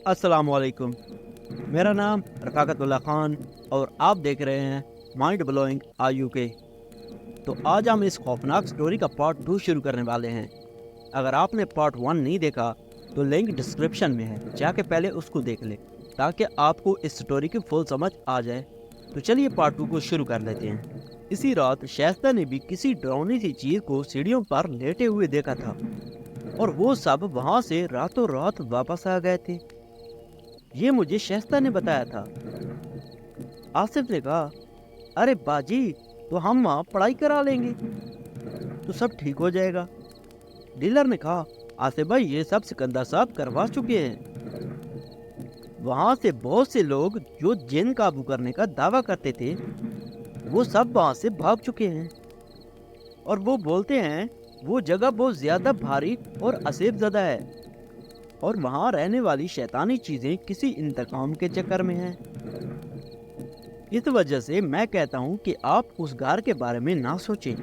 अस्सलाम वालेकुम। मेरा नाम रफ़ाकतुल्लाह ख़ान और आप देख रहे हैं माइंड ब्लोइंग आयुके। तो आज हम इस खौफनाक स्टोरी का पार्ट 2 शुरू करने वाले हैं। अगर आपने पार्ट 1 नहीं देखा तो लिंक डिस्क्रिप्शन में है, जाके पहले उसको देख ले ताकि आपको इस स्टोरी की फुल समझ आ जाए। तो चलिए पार्ट 2 को शुरू कर लेते हैं। इसी रात शाइस्ता ने भी किसी डरावनी सी चीज़ को सीढ़ियों पर लेटे हुए देखा था और वो सब वहाँ से रातों रात वापस आ गए थे। ये मुझे शाइस्ता ने बताया था। आसिफ ने कहा, अरे बाजी, तो हम वहाँ पढ़ाई करा लेंगे तो सब ठीक हो जाएगा। डीलर ने कहा, आसिफ भाई ये सब सिकंदर साहब करवा चुके हैं। वहाँ से बहुत से लोग जो जिन काबू करने का दावा करते थे वो सब वहाँ से भाग चुके हैं और वो बोलते हैं वो जगह बहुत ज्यादा भारी और असेब ज़दा है और वहाँ रहने वाली शैतानी चीजें किसी इंतकाम के चक्कर में हैं। इस वजह से मैं कहता हूँ कि आप उस घर के बारे में ना सोचें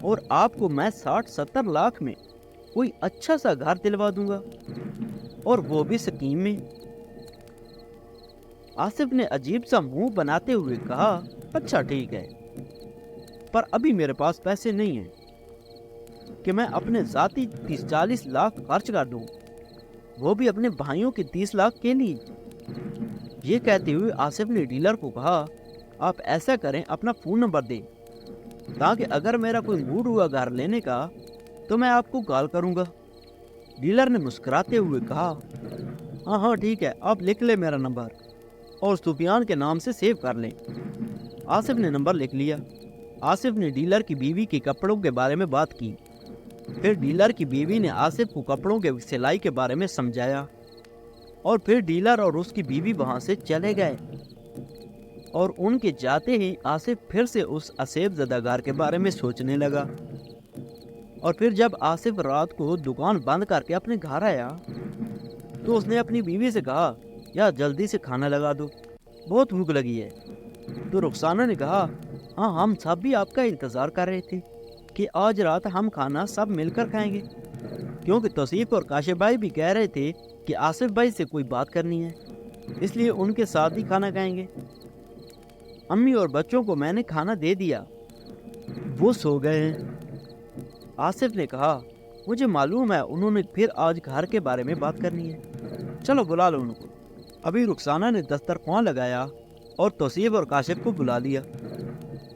और आपको मैं 60-70 लाख में कोई अच्छा सा घर दिलवा दूंगा और वो भी स्कीम में। आसिफ ने अजीब सा मुंह बनाते हुए कहा, अच्छा ठीक है, पर अभी मेरे पास पैसे नहीं हैं कि मैं अपने ज़ाती 30-40 लाख खर्च कर दूं, वो भी अपने भाइयों के 30 लाख के लिए। ये कहते हुए आसिफ ने डीलर को कहा, आप ऐसा करें, अपना फ़ोन नंबर दें ताकि अगर मेरा कोई मूड हुआ घर लेने का तो मैं आपको कॉल करूँगा। डीलर ने मुस्कुराते हुए कहा, हाँ हाँ ठीक है, आप लिख लें मेरा नंबर और सुफियान के नाम से सेव कर लें। आसिफ ने नंबर लिख लिया। आसिफ ने डीलर की बीवी के कपड़ों के बारे में बात की। फिर डीलर की बीवी ने आसिफ को कपड़ों के सिलाई के बारे में समझाया और फिर डीलर और उसकी बीवी वहां से चले गए और उनके जाते ही आसिफ फिर से उस असेब ज़दागार के बारे में सोचने लगा। और फिर जब आसिफ रात को दुकान बंद करके अपने घर आया तो उसने अपनी बीवी से कहा, यार जल्दी से खाना लगा दो, बहुत भूख लगी है। तो रुखसाना ने कहा, हाँ हम सब भी आपका इंतज़ार कर रहे थे कि आज रात हम खाना सब मिलकर खाएंगे, क्योंकि तौसीफ और काशिफ भाई भी कह रहे थे कि आसिफ भाई से कोई बात करनी है, इसलिए उनके साथ ही खाना खाएंगे। अम्मी और बच्चों को मैंने खाना दे दिया, वो सो गए हैं। आसिफ ने कहा, मुझे मालूम है उन्होंने फिर आज घर के बारे में बात करनी है, चलो बुला लो उनको। अभी रुखसाना ने दस्तरख्वां लगाया और तौसीफ और काशिफ को बुला लिया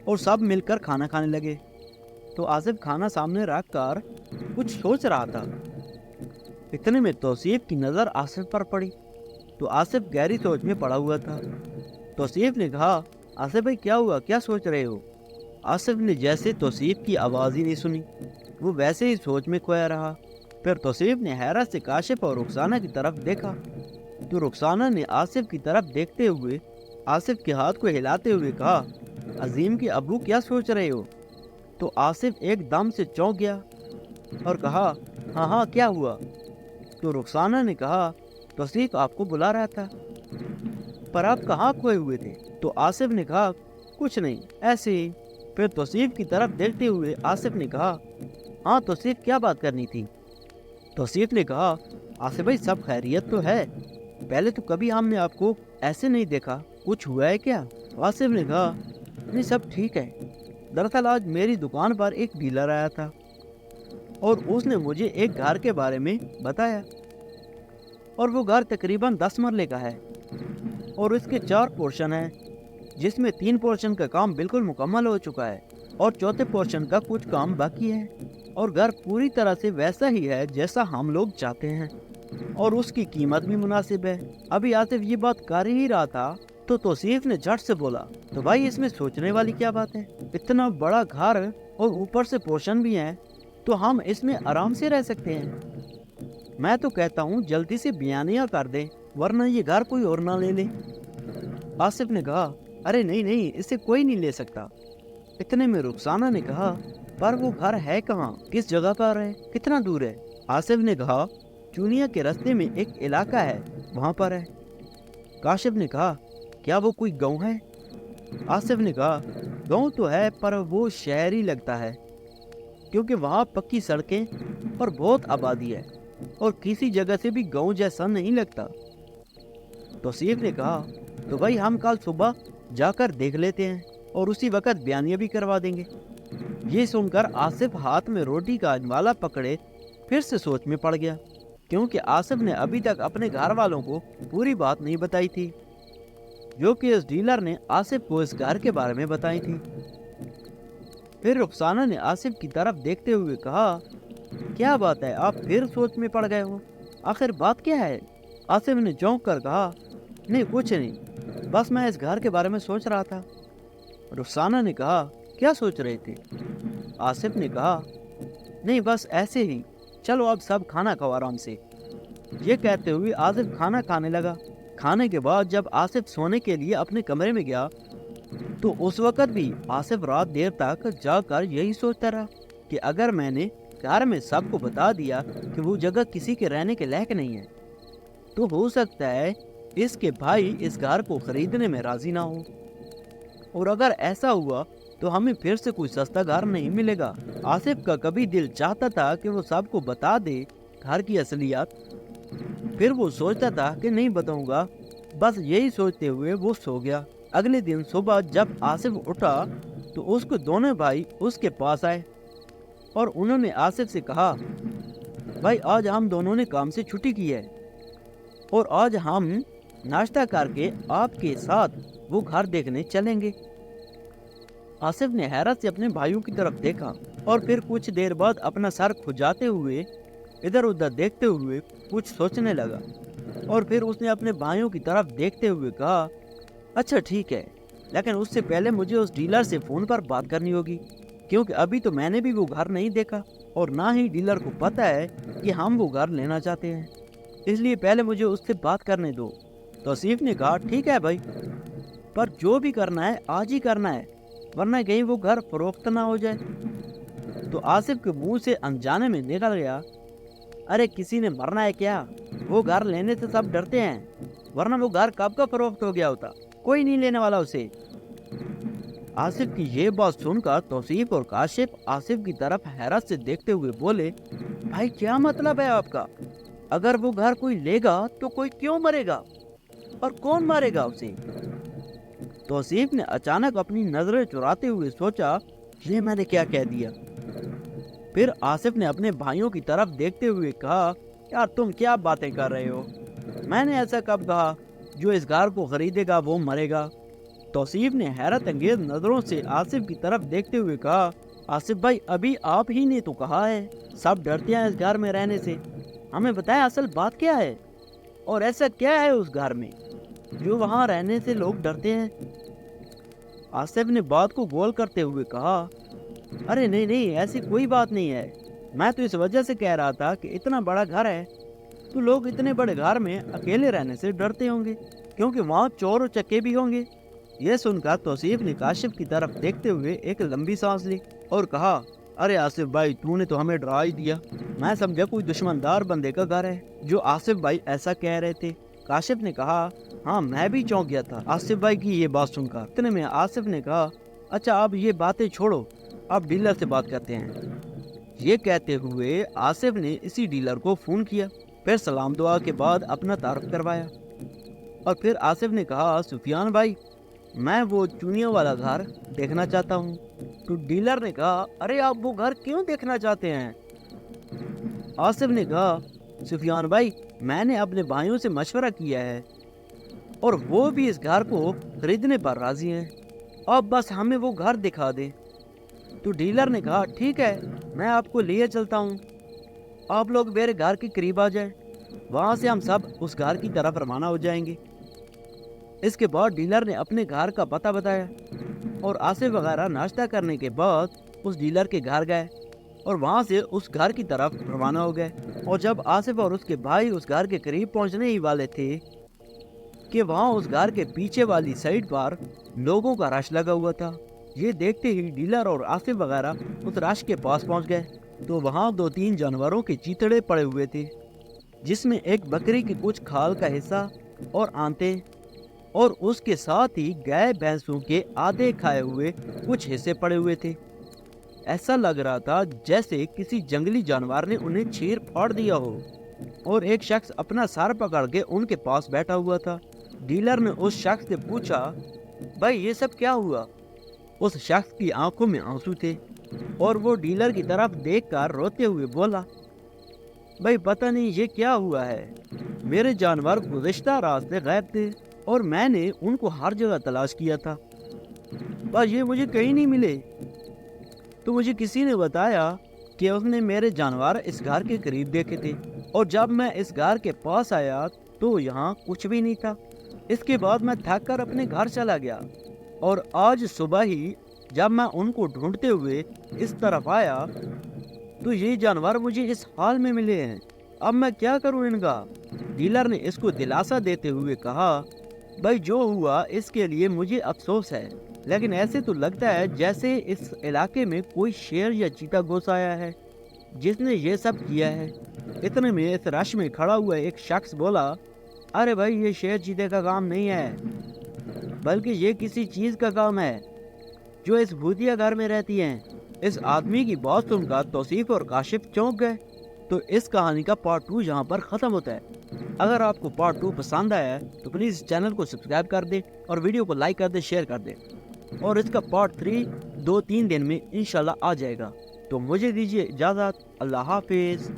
और सब मिलकर खाना खाने लगे। तो आसिफ खाना सामने रख कर कुछ सोच रहा था। इतने में तौसीफ की नज़र आसिफ पर पड़ी तो आसिफ गहरी सोच में पड़ा हुआ था। तौसीफ ने कहा, आसिफ भाई क्या हुआ, क्या सोच रहे हो? आसिफ ने जैसे तौसीफ की आवाज़ ही नहीं सुनी, वो वैसे ही सोच में खोया रहा। फिर तौसीफ ने हैरत से काशिफ और रुखसाना की तरफ देखा तो रुखसाना ने आसिफ की तरफ देखते हुए आसिफ के हाथ को हिलाते हुए कहा, अजीम के अब्बू क्या सोच रहे हो? तो आसिफ एकदम से चौंक गया और कहा, हाँ हाँ क्या हुआ? तो रुखसाना ने कहा, तौसीफ आपको बुला रहा था, पर आप कहाँ खोए हुए थे? तो आसिफ ने कहा, कुछ नहीं, ऐसे ही। फिर तौसीफ की तरफ देखते हुए आसिफ ने कहा, हाँ तौसीफ क्या बात करनी थी? तौसीफ ने कहा, आसिफ भाई सब खैरियत तो है, पहले तो कभी हमने आपको ऐसे नहीं देखा, कुछ हुआ है क्या? आसिफ ने कहा, नहीं सब ठीक है, दरअसल आज मेरी दुकान पर एक डीलर आया था और उसने मुझे एक घर के बारे में बताया और वो घर तकरीबन 10 मरले का है और इसके 4 पोर्शन हैं, जिसमें 3 पोर्शन का काम बिल्कुल मुकम्मल हो चुका है और चौथे पोर्शन का कुछ काम बाकी है और घर पूरी तरह से वैसा ही है जैसा हम लोग चाहते हैं और उसकी कीमत भी मुनासिब है। अभी आसिफ ये बात कर ही रहा था तो तौसीफ ने झट से बोला, तो भाई इसमें सोचने वाली क्या बात है? इतना बड़ा घर और ऊपर से पोर्शन भी है तो हम इसमें आराम से रह सकते हैं। मैं तो कहता हूँ जल्दी से बयानिया कर दें, वरना ये घर कोई और ना ले ले। आसिफ ने कहा, अरे नहीं नहीं, इसे कोई नहीं ले सकता। इतने में रुखसाना ने कहा, पर वो घर है कहाँ, किस जगह पर है, कितना दूर है? आसिफ ने कहा, चूनिया के रास्ते में एक इलाका है, वहाँ पर है। काशिफ ने कहा, क्या वो कोई गांव है? आसिफ ने कहा, गांव तो है पर वो शहर ही लगता है, क्योंकि वहाँ पक्की सड़कें और बहुत आबादी है और किसी जगह से भी गांव जैसा नहीं लगता। तौसीफ ने कहा, तो भाई हम कल सुबह जाकर देख लेते हैं और उसी वक्त बयानिया भी करवा देंगे। ये सुनकर आसिफ हाथ में रोटी का अजवाला पकड़े फिर से सोच में पड़ गया, क्योंकि आसिफ ने अभी तक अपने घर वालों को पूरी बात नहीं बताई थी, जो कि इस डीलर ने आसिफ को इस घर के बारे में बताई थी। फिर रुखसाना ने आसिफ की तरफ देखते हुए कहा, क्या बात है, आप फिर सोच में पड़ गए हो, आखिर बात क्या है? आसिफ ने चौंक कर कहा, नहीं कुछ नहीं, बस मैं इस घर के बारे में सोच रहा था। रुखसाना ने कहा, क्या सोच रहे थे? आसिफ ने कहा, नहीं बस ऐसे ही, चलो अब सब खाना खाओ आराम से। ये कहते हुए आसिफ खाना खाने लगा। खाने के बाद जब आसिफ सोने के लिए अपने कमरे में गया तो उस वक्त भी आसिफ रात देर तक जाकर यही सोचता रहा कि अगर मैंने घर में सबको बता दिया कि वो जगह किसी के रहने के लायक नहीं है, तो हो सकता है इसके भाई इस घर को खरीदने में राजी ना हो, और अगर ऐसा हुआ तो हमें फिर से कोई सस्ता घर नहीं मिलेगा। आसिफ का कभी दिल चाहता था कि वो सबको बता दे घर की असलियत, फिर वो सोचता था कि नहीं बताऊंगा। बस यही सोचते हुए वो सो गया। अगले दिन सुबह जब आसिफ उठा तो उसके दोनों भाई उसके पास आए और उन्होंने आसिफ से कहा, भाई आज हम दोनों ने काम से छुट्टी की है और आज हम नाश्ता करके आपके साथ वो घर देखने चलेंगे। आसिफ ने हैरत से अपने भाइयों की तरफ देखा और फिर कुछ देर बाद अपना सर खुजाते हुए इधर उधर देखते हुए कुछ सोचने लगा, और फिर उसने अपने भाइयों की तरफ देखते हुए कहा, अच्छा ठीक है, लेकिन उससे पहले मुझे उस डीलर से फ़ोन पर बात करनी होगी, क्योंकि अभी तो मैंने भी वो घर नहीं देखा और ना ही डीलर को पता है कि हम वो घर लेना चाहते हैं, इसलिए पहले मुझे उससे बात करने दो। तौसीफ ने कहा, ठीक है भाई, पर जो भी करना है आज ही करना है, वरना कहीं वो घर फरोख्त ना हो जाए। तो आसिफ के मुंह से अनजाने में निकल गया, अरे किसी ने मरना है क्या? वो घर लेने से सब डरते हैं, वरना वो घर कब का फरोख्त हो गया होता, कोई नहीं लेने वाला उसे। आसिफ की ये बात सुनकर तौसीफ और काशिफ आसिफ की तरफ हैरत से देखते हुए बोले, भाई क्या मतलब है आपका? अगर वो घर कोई लेगा तो कोई क्यों मरेगा और कौन मारेगा उसे? तौसीफ ने अचानक अपनी नजरें चुराते हुए सोचा, ये मैंने क्या कह दिया। फिर आसिफ ने अपने भाइयों की तरफ देखते हुए कहा, यार तुम क्या बातें कर रहे हो, मैंने ऐसा कब कहा? जो इस घर को खरीदेगा वो मरेगा। तौसीफ ने हैरत अंगेज नजरों से आसिफ की तरफ देखते हुए कहा, आसिफ भाई अभी आप ही ने तो कहा है सब डरते हैं इस घर में रहने से, हमें बताएं असल बात क्या है और ऐसा क्या है उस घर में जो वहाँ रहने से लोग डरते हैं। आसिफ ने बात को गोल करते हुए कहा, अरे नहीं नहीं, ऐसी कोई बात नहीं है, मैं तो इस वजह से कह रहा था कि इतना बड़ा घर है तो लोग इतने बड़े घर में अकेले रहने से डरते होंगे, क्योंकि वहाँ चोर और चक्के भी होंगे। यह सुनकर तौसीफ ने काशिफ की तरफ देखते हुए एक लंबी सांस ली और कहा, अरे आसिफ भाई तूने तो हमें डरा ही दिया, मैं समझा कोई दुश्मनदार बंदे का घर है जो आसिफ भाई ऐसा कह रहे थे। काशिफ ने कहा, हाँ मैं भी चौंक गया था आसिफ भाई की ये बात सुनकर। इतने में आसिफ ने कहा, अच्छा अब ये बातें छोड़ो, अब डीलर से बात करते हैं। ये कहते हुए आसिफ ने इसी डीलर को फ़ोन किया, फिर सलाम दुआ के बाद अपना तारुफ करवाया और फिर आसिफ ने कहा, सुफियान भाई मैं वो चुनियों वाला घर देखना चाहता हूँ। तो डीलर ने कहा, अरे आप वो घर क्यों देखना चाहते हैं? आसिफ ने कहा, सुफियान भाई मैंने अपने भाइयों से मशवरा किया है और वो भी इस घर को खरीदने पर राजी हैं, अब बस हमें वो घर दिखा दे। तो डीलर ने कहा, ठीक है मैं आपको लिए चलता हूँ, आप लोग मेरे घर के करीब आ जाए, वहाँ से हम सब उस घर की तरफ रवाना हो जाएंगे। इसके बाद डीलर ने अपने घर का पता बताया और आसिफ वगैरह नाश्ता करने के बाद उस डीलर के घर गए और वहाँ से उस घर की तरफ रवाना हो गए। और जब आसिफ और उसके भाई उस घर के करीब पहुँचने ही वाले थे कि वहाँ उस घर के पीछे वाली साइड पर लोगों का रश लगा हुआ था। ये देखते ही डीलर और आसिफ वगैरह उस रश के पास पहुँच गए तो वहाँ 2-3 जानवरों के चीथड़े पड़े हुए थे, जिसमें एक बकरी की कुछ खाल का हिस्सा और आंते और उसके साथ ही गाय भैंसों के आधे खाए हुए कुछ हिस्से पड़े हुए थे। ऐसा लग रहा था जैसे किसी जंगली जानवर ने उन्हें चीर फाड़ दिया हो। और एक शख्स अपना सर पकड़ के उनके पास बैठा हुआ था। डीलर ने उस शख्स से पूछा, भाई ये सब क्या हुआ? उस शख्स की आंखों में आंसू थे और वो डीलर की तरफ देखकर रोते हुए बोला, भाई पता नहीं ये क्या हुआ है, मेरे जानवर गुज़िश्ता रात से गायब थे और मैंने उनको हर जगह तलाश किया था, पर ये मुझे कहीं नहीं मिले। तो मुझे किसी ने बताया कि उसने मेरे जानवर इस घर के करीब देखे थे और जब मैं इस घर के पास आया तो यहाँ कुछ भी नहीं था। इसके बाद मैं थक कर अपने घर चला गया और आज सुबह ही जब मैं उनको ढूंढते हुए इस तरफ आया तो ये जानवर मुझे इस हाल में मिले हैं। अब मैं क्या करूं इनका? डीलर ने इसको दिलासा देते हुए कहा, भाई जो हुआ इसके लिए मुझे अफसोस है, लेकिन ऐसे तो लगता है जैसे इस इलाके में कोई शेर या चीता घुस आया है जिसने ये सब किया है। इतने में इस रश में खड़ा हुआ एक शख्स बोला, अरे भाई ये शेर चीते का काम नहीं है, बल्कि ये किसी चीज़ का काम है जो इस भूतिया घर में रहती हैं। इस आदमी की बात सुनकर तौसीफ और काशिफ चौंक गए। तो इस कहानी का पार्ट 2 यहाँ पर ख़त्म होता है। अगर आपको पार्ट 2 पसंद आया है तो प्लीज़ चैनल को सब्सक्राइब कर दें और वीडियो को लाइक कर दें, शेयर कर दें। और इसका पार्ट 3 2-3 दिन में इंशाल्लाह आ जाएगा। तो मुझे दीजिए इजाज़त। अल्लाह हाफिज़।